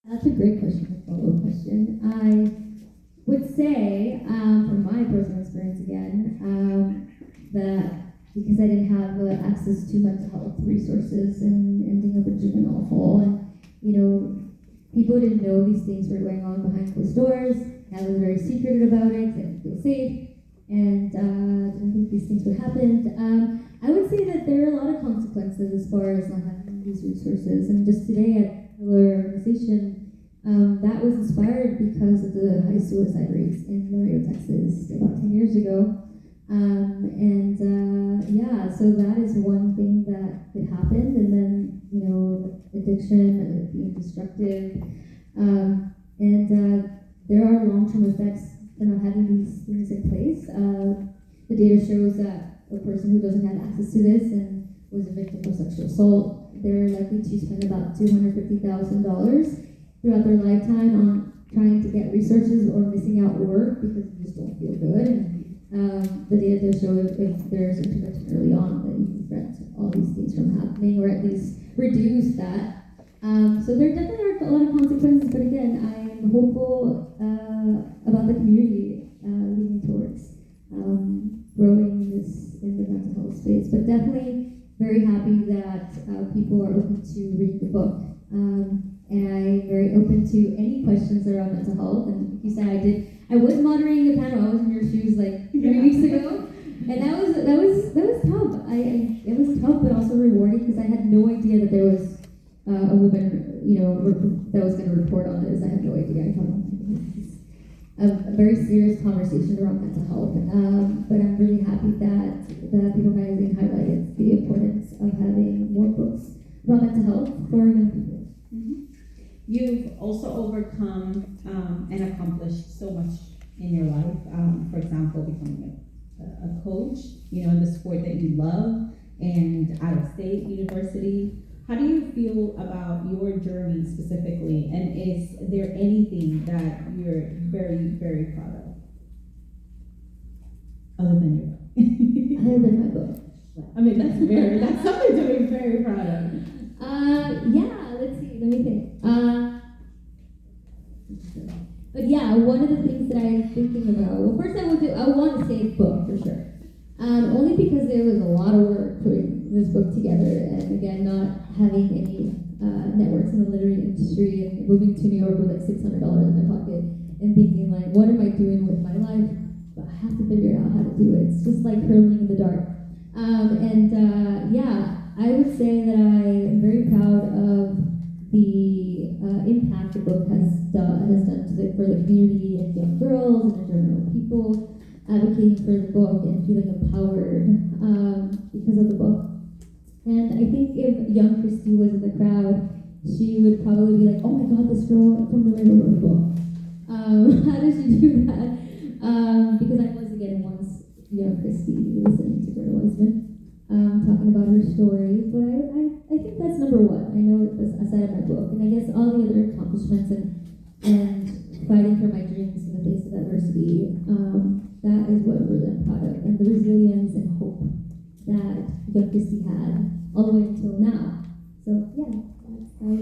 That's a great question, a follow-up question. I would say, from my personal experience again, that because I didn't have access to mental health resources and ending up in juvenile hall, and people didn't know these things were going on behind closed doors. I was very secretive about it. I didn't feel safe, and didn't think these things would happen. I would say that there are a lot of consequences as far as not having these resources. And just today at Miller Organization, that was inspired because of the high suicide rates in Laredo, Texas, about 10 years ago. So that is one thing that could happen. And then, addiction, being destructive. There are long-term effects for not having these things in place. The data shows that a person who doesn't have access to this and was a victim of sexual assault, they're likely to spend about $250,000 throughout their lifetime on trying to get resources or missing out work because they just don't feel good. The data does show if there's intervention early on, that you can prevent all these things from happening or at least reduce that. So there definitely are a lot of consequences, but again, I am hopeful about the community leaning towards growing this in the mental health space. But definitely very happy that people are open to reading the book. And I'm very open to any questions around mental health. And like you said, I was moderating a panel. I was in your shoes like 3 weeks ago, and that was tough. It was tough, but also rewarding because I had no idea that there was a woman, that was going to report on this. I had no idea. I thought, oh my goodness, a very serious conversation around mental health. But I'm really happy that the People magazine highlighted the importance of having more books about mental health for young people. You've also overcome and accomplished so much in your life. For example, becoming a coach, in the sport that you love, and out of state university. How do you feel about your journey specifically? And is there anything that you're very, very proud of? Other than your book. Other than my book. I mean, that's something to be very proud of. Let's see, let me think. But yeah, one of the things that I'm thinking about, well, first I want to say book for sure. Only because there was a lot of work putting this book together, and again, not having any networks in the literary industry and moving to New York with like $600 in my pocket and thinking like, what am I doing with my life? But I have to figure out how to do it. It's just like hurtling in the dark. I would say that I am very proud of the impact the book has done for the community and young girls and in general people, advocating for the book and feeling empowered because of the book. And I think if young Christy was in the crowd, she would probably be like, oh my god, this girl from the river wrote a book. How did she do that? Because I was again once young Christy listening to Gerda Weissman talking about her story, but I think that's number one. I know it's aside of my book, and I guess all the other accomplishments and fighting for my dreams in the face of adversity, that is what really I'm proud of, and the resilience and hope that young Christy had all the way until now. So yeah, that's how I